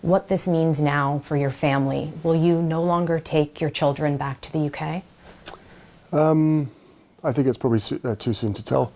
what this means now for your family. Will you no longer take your children back to the UK? I think it's probably too soon to tell.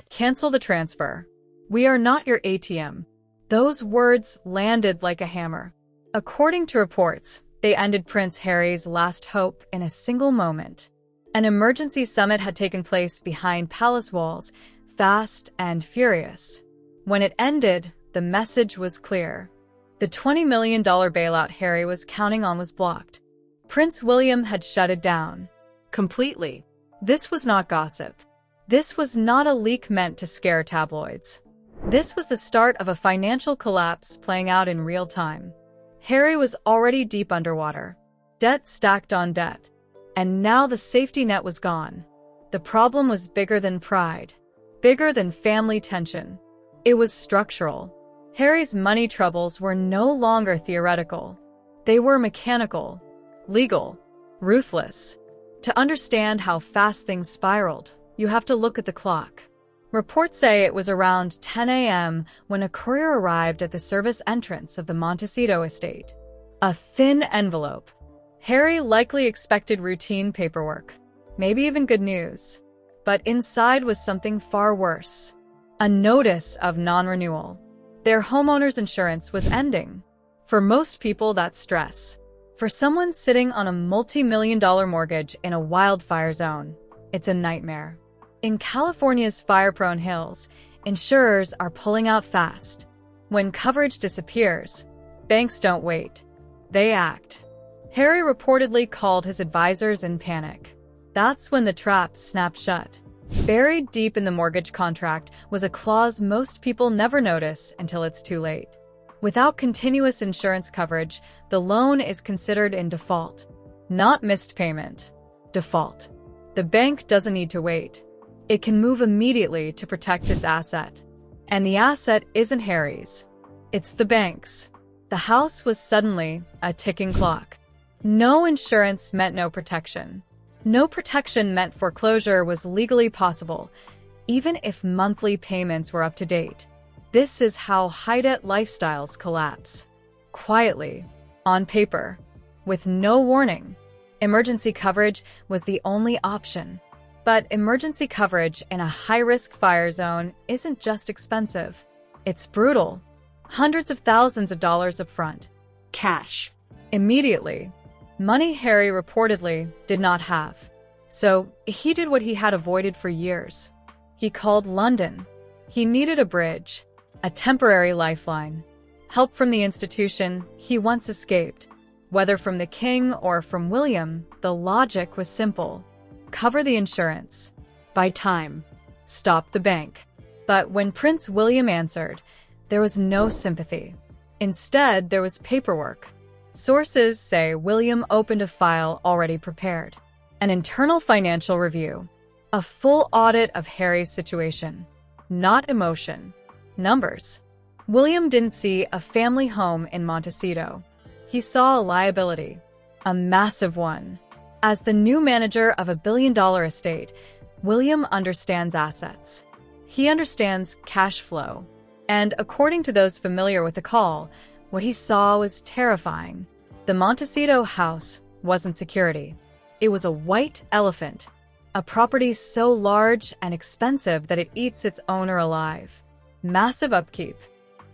Cancel the transfer. We are not your ATM. Those words landed like a hammer. According to reports, they ended Prince Harry's last hope in a single moment. An emergency summit had taken place behind palace walls, fast and furious. When it ended, the message was clear. The $20 million bailout Harry was counting on was blocked. Prince William had shut it down. Completely. This was not gossip. This was not a leak meant to scare tabloids. This was the start of a financial collapse playing out in real time. Harry was already deep underwater. Debt stacked on debt. And now the safety net was gone. The problem was bigger than pride. Bigger than family tension. It was structural. Harry's money troubles were no longer theoretical. They were mechanical, legal, ruthless. To understand how fast things spiraled, you have to look at the clock. Reports say it was around 10 a.m. when a courier arrived at the service entrance of the Montecito estate. A thin envelope. Harry likely expected routine paperwork, maybe even good news. But inside was something far worse. A notice of non-renewal. Their homeowner's insurance was ending. For most people, that's stress. For someone sitting on a multi-million-dollar mortgage in a wildfire zone, it's a nightmare. In California's fire-prone hills, insurers are pulling out fast. When coverage disappears, banks don't wait. They act. Harry reportedly called his advisors in panic. That's when the trap snapped shut. Buried deep in the mortgage contract was a clause most people never notice until it's too late. Without continuous insurance coverage, the loan is considered in default. Not missed payment. Default. The bank doesn't need to wait. It can move immediately to protect its asset. And the asset isn't Harry's. It's the bank's. The house was suddenly a ticking clock. No insurance meant no protection. No protection meant foreclosure was legally possible, even if monthly payments were up to date. This is how high-debt lifestyles collapse. Quietly, on paper, with no warning. Emergency coverage was the only option. But emergency coverage in a high-risk fire zone isn't just expensive. It's brutal. Hundreds of thousands of dollars up front. Cash. Immediately. Money Harry reportedly did not have. So he did what he had avoided for years. He called London. He needed a bridge, a temporary lifeline. Help from the institution he once escaped. Whether from the king or from William, the logic was simple. Cover the insurance. Buy time. Stop the bank. But when Prince William answered, there was no sympathy. Instead, there was paperwork. Sources say William opened a file already prepared. An internal financial review. A full audit of Harry's situation. Not emotion. Numbers. William didn't see a family home in Montecito. He saw a liability. A massive one. As the new manager of a billion-dollar estate, William understands assets. He understands cash flow. And according to those familiar with the call, what he saw was terrifying. The Montecito house wasn't security. It was a white elephant, a property so large and expensive that it eats its owner alive. Massive upkeep,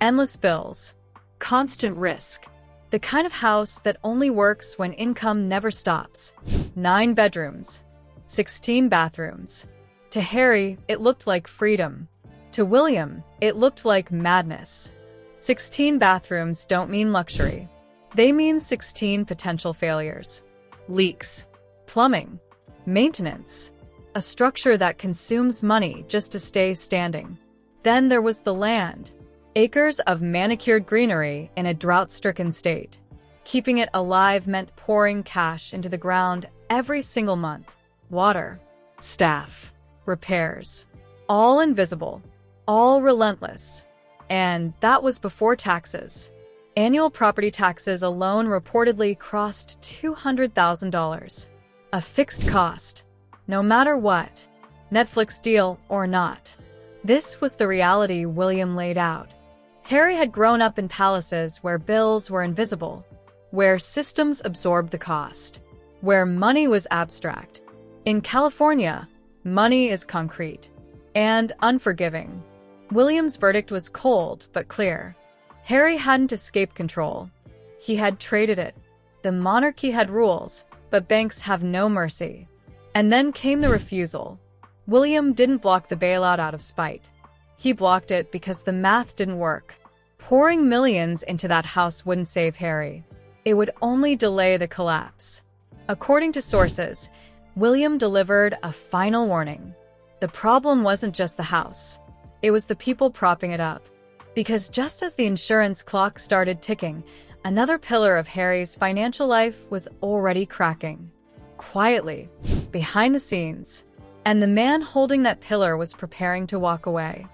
endless bills, constant risk. The kind of house that only works when income never stops. 9 bedrooms, 16 bathrooms. To Harry, it looked like freedom. To William, it looked like madness. 16 bathrooms don't mean luxury. They mean 16 potential failures. Leaks, plumbing, maintenance, a structure that consumes money just to stay standing. Then there was the land. Acres of manicured greenery in a drought-stricken state. Keeping it alive meant pouring cash into the ground every single month. Water, staff, repairs. All invisible. All relentless. And that was before taxes. Annual property taxes alone reportedly crossed $200,000. A fixed cost. No matter what. Netflix deal or not. This was the reality William laid out. Harry had grown up in palaces where bills were invisible, where systems absorbed the cost, where money was abstract. In California, money is concrete and unforgiving. William's verdict was cold but clear. Harry hadn't escaped control. He had traded it. The monarchy had rules, but banks have no mercy. And then came the refusal. William didn't block the bailout out of spite. He blocked it because the math didn't work. Pouring millions into that house wouldn't save Harry. It would only delay the collapse. According to sources, William delivered a final warning. The problem wasn't just the house. It was the people propping it up. Because just as the insurance clock started ticking, another pillar of Harry's financial life was already cracking. Quietly, behind the scenes. And the man holding that pillar was preparing to walk away.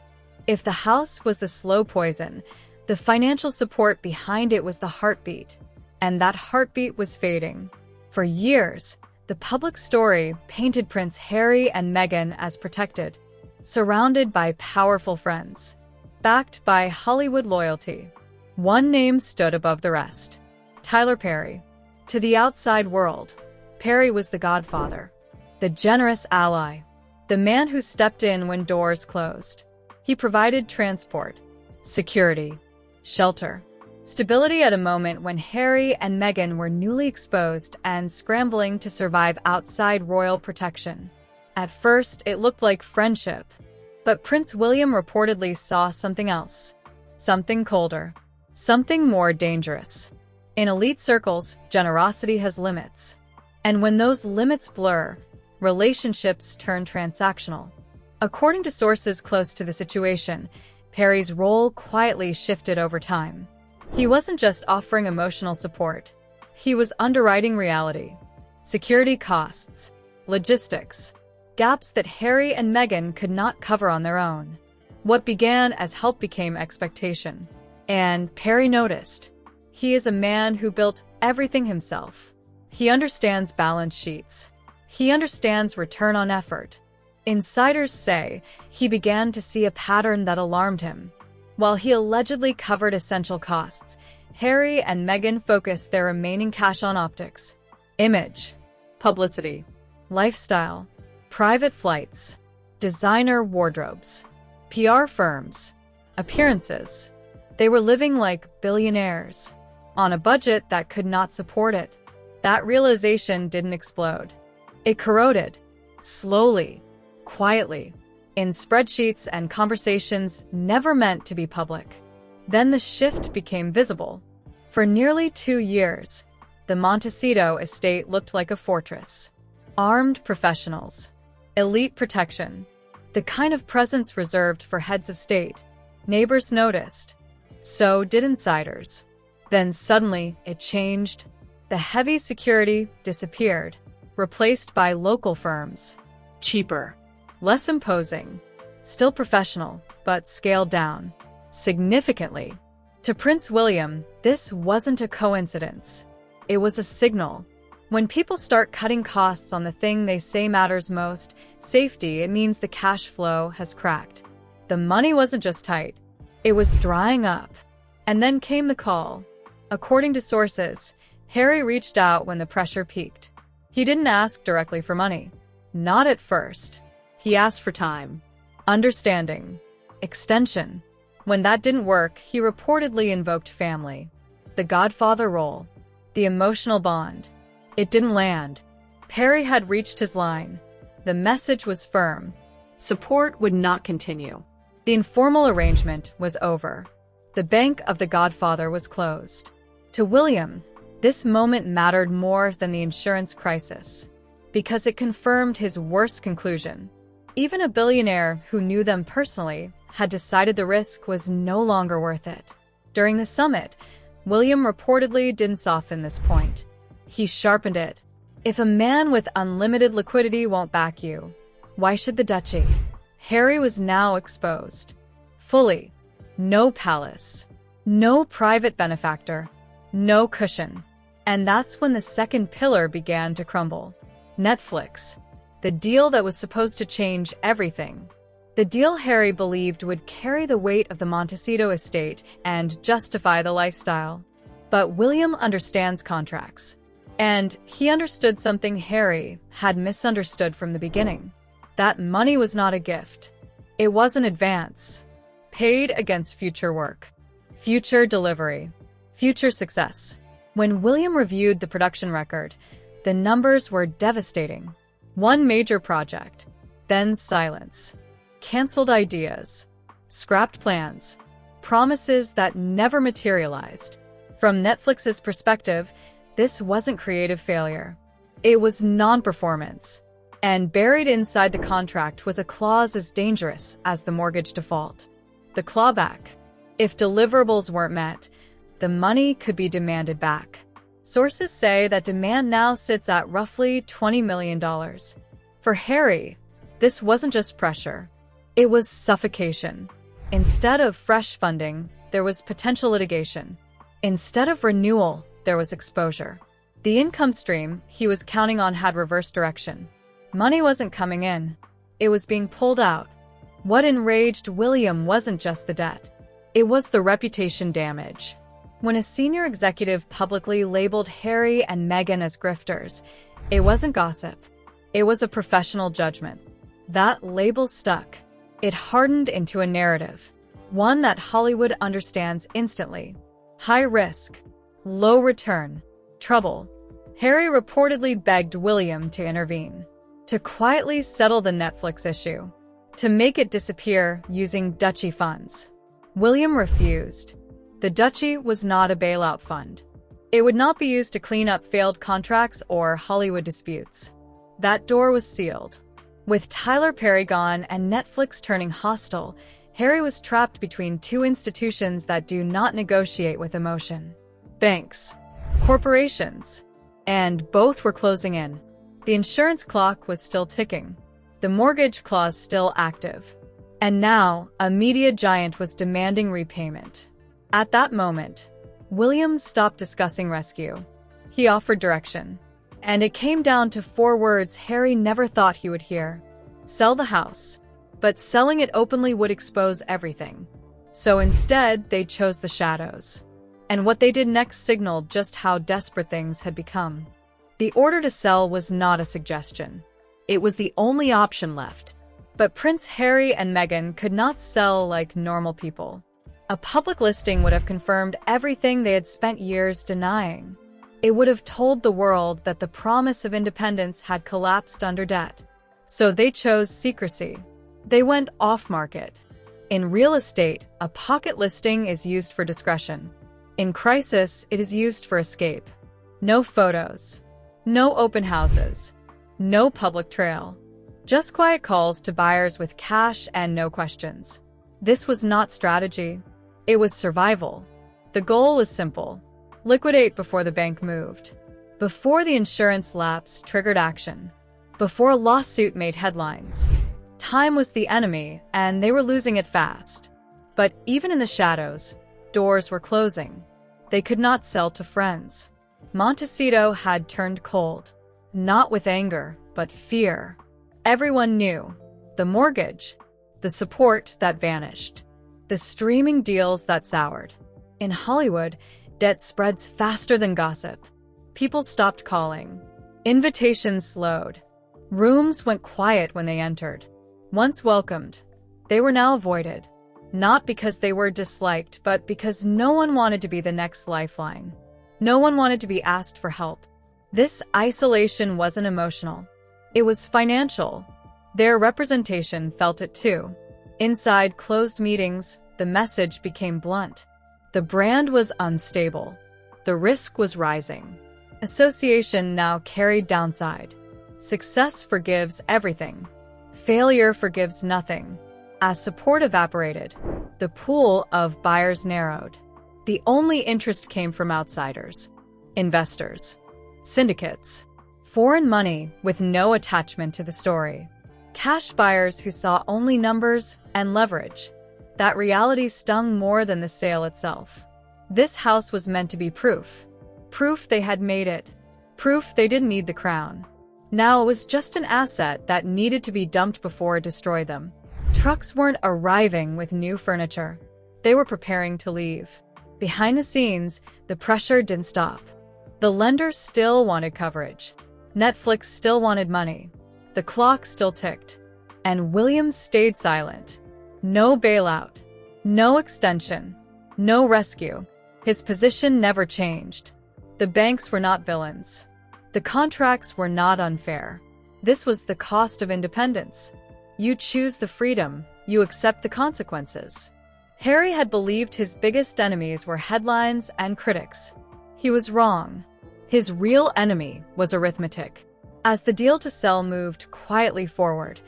If the house was the slow poison, the financial support behind it was the heartbeat. And that heartbeat was fading. For years, the public story painted Prince Harry and Meghan as protected, surrounded by powerful friends, backed by Hollywood loyalty. One name stood above the rest: Tyler Perry. To the outside world, Perry was the Godfather, the generous ally, the man who stepped in when doors closed. He provided transport, security, shelter, stability at a moment when Harry and Meghan were newly exposed and scrambling to survive outside royal protection. At first, it looked like friendship, but Prince William reportedly saw something else, something colder, something more dangerous. In elite circles, generosity has limits. And when those limits blur, relationships turn transactional. According to sources close to the situation, Perry's role quietly shifted over time. He wasn't just offering emotional support. He was underwriting reality, security costs, logistics, gaps that Harry and Meghan could not cover on their own. What began as help became expectation. And Perry noticed. He is a man who built everything himself. He understands balance sheets. He understands return on effort. Insiders say he began to see a pattern that alarmed him. While he allegedly covered essential costs, Harry and Meghan focused their remaining cash on optics, image, publicity, lifestyle, private flights, designer wardrobes, PR firms, appearances. They were living like billionaires, on a budget that could not support it. That realization didn't explode. It corroded, slowly, quietly, in spreadsheets and conversations never meant to be public. Then the shift became visible. For nearly 2 years, the Montecito estate looked like a fortress. Armed professionals, elite protection, the kind of presence reserved for heads of state. Neighbors noticed. So did insiders. Then suddenly, it changed. The heavy security disappeared, replaced by local firms. Cheaper, less imposing, still professional, but scaled down significantly. To Prince William, this wasn't a coincidence. It was a signal. When people start cutting costs on the thing they say matters most, safety, it means the cash flow has cracked. The money wasn't just tight, it was drying up. And then came the call. According to sources, Harry reached out when the pressure peaked. He didn't ask directly for money. Not at first. He asked for time, understanding, extension. When that didn't work, he reportedly invoked family, the Godfather role, the emotional bond. It didn't land. Perry had reached his line. The message was firm. Support would not continue. The informal arrangement was over. The bank of the Godfather was closed. To William, this moment mattered more than the insurance crisis, because it confirmed his worst conclusion. Even a billionaire who knew them personally had decided the risk was no longer worth it. During the summit, William reportedly didn't soften this point. He sharpened it. If a man with unlimited liquidity won't back you, why should the duchy? Harry was now exposed. Fully. No palace. No private benefactor. No cushion. And that's when the second pillar began to crumble. Netflix. The deal that was supposed to change everything. The deal Harry believed would carry the weight of the Montecito estate and justify the lifestyle. But William understands contracts. And he understood something Harry had misunderstood from the beginning. That money was not a gift. It was an advance, paid against future work, future delivery, future success. When William reviewed the production record, the numbers were devastating. One major project, then silence. Cancelled ideas, scrapped plans, promises that never materialized. From Netflix's perspective, this wasn't creative failure. It was non-performance. And buried inside the contract was a clause as dangerous as the mortgage default. The clawback. If deliverables weren't met, the money could be demanded back. Sources say that demand now sits at roughly $20 million. For Harry, this wasn't just pressure. It was suffocation. Instead of fresh funding, there was potential litigation. Instead of renewal, there was exposure. The income stream he was counting on had reversed direction. Money wasn't coming in. It was being pulled out. What enraged William wasn't just the debt. It was the reputation damage. When a senior executive publicly labeled Harry and Meghan as grifters, it wasn't gossip. It was a professional judgment. That label stuck. It hardened into a narrative, one that Hollywood understands instantly. High risk, low return, trouble. Harry reportedly begged William to intervene, to quietly settle the Netflix issue, to make it disappear using Duchy funds. William refused. The Duchy was not a bailout fund. It would not be used to clean up failed contracts or Hollywood disputes. That door was sealed. With Tyler Perry gone and Netflix turning hostile, Harry was trapped between two institutions that do not negotiate with emotion. Banks, corporations, and both were closing in. The insurance clock was still ticking, the mortgage clause still active. And now, a media giant was demanding repayment. At that moment, William stopped discussing rescue. He offered direction. And it came down to 4 words Harry never thought he would hear. Sell the house. But selling it openly would expose everything. So instead, they chose the shadows. And what they did next signaled just how desperate things had become. The order to sell was not a suggestion. It was the only option left. But Prince Harry and Meghan could not sell like normal people. A public listing would have confirmed everything they had spent years denying. It would have told the world that the promise of independence had collapsed under debt. So they chose secrecy. They went off-market. In real estate, a pocket listing is used for discretion. In crisis, it is used for escape. No photos. No open houses. No public trail. Just quiet calls to buyers with cash and no questions. This was not strategy. It was survival. The goal was simple. Liquidate before the bank moved. Before the insurance lapse triggered action. Before a lawsuit made headlines. Time was the enemy, and they were losing it fast. But even in the shadows, doors were closing. They could not sell to friends. Montecito had turned cold. Not with anger, but fear. Everyone knew. The mortgage. The support that vanished. The streaming deals that soured. In Hollywood, debt spreads faster than gossip. People stopped calling. Invitations slowed. Rooms went quiet when they entered. Once welcomed, they were now avoided. Not because they were disliked, but because no one wanted to be the next lifeline. No one wanted to be asked for help. This isolation wasn't emotional. It was financial. Their representation felt it too. Inside closed meetings, the message became blunt. The brand was unstable. The risk was rising. Association now carried downside. Success forgives everything. Failure forgives nothing. As support evaporated, the pool of buyers narrowed. The only interest came from outsiders, investors, syndicates, foreign money with no attachment to the story, cash buyers who saw only numbers and leverage. That reality stung more than the sale itself. This house was meant to be proof. Proof they had made it. Proof they didn't need the crown. Now it was just an asset that needed to be dumped before it destroyed them. Trucks weren't arriving with new furniture. They were preparing to leave. Behind the scenes, the pressure didn't stop. The lenders still wanted coverage. Netflix still wanted money. The clock still ticked. And Williams stayed silent. No bailout. No extension. No rescue. His position never changed. The banks were not villains. The contracts were not unfair. This was the cost of independence. You choose the freedom, you accept the consequences. Harry had believed his biggest enemies were headlines and critics. He was wrong. His real enemy was arithmetic. As the deal to sell moved quietly forward,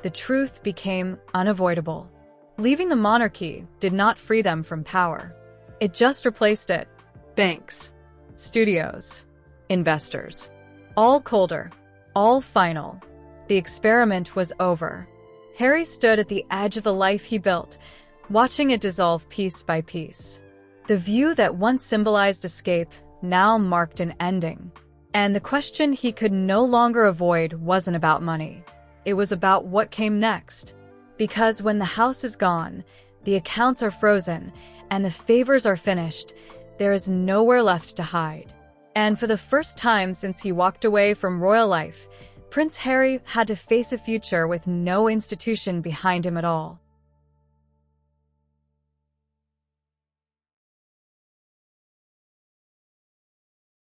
the truth became unavoidable. Leaving the monarchy did not free them from power. It just replaced it. Banks, studios, investors. All colder, all final. The experiment was over. Harry stood at the edge of the life he built, watching it dissolve piece by piece. The view that once symbolized escape now marked an ending. And the question he could no longer avoid wasn't about money. It was about what came next. Because when the house is gone, the accounts are frozen, and the favors are finished, there is nowhere left to hide. And for the first time since he walked away from royal life, Prince Harry had to face a future with no institution behind him at all.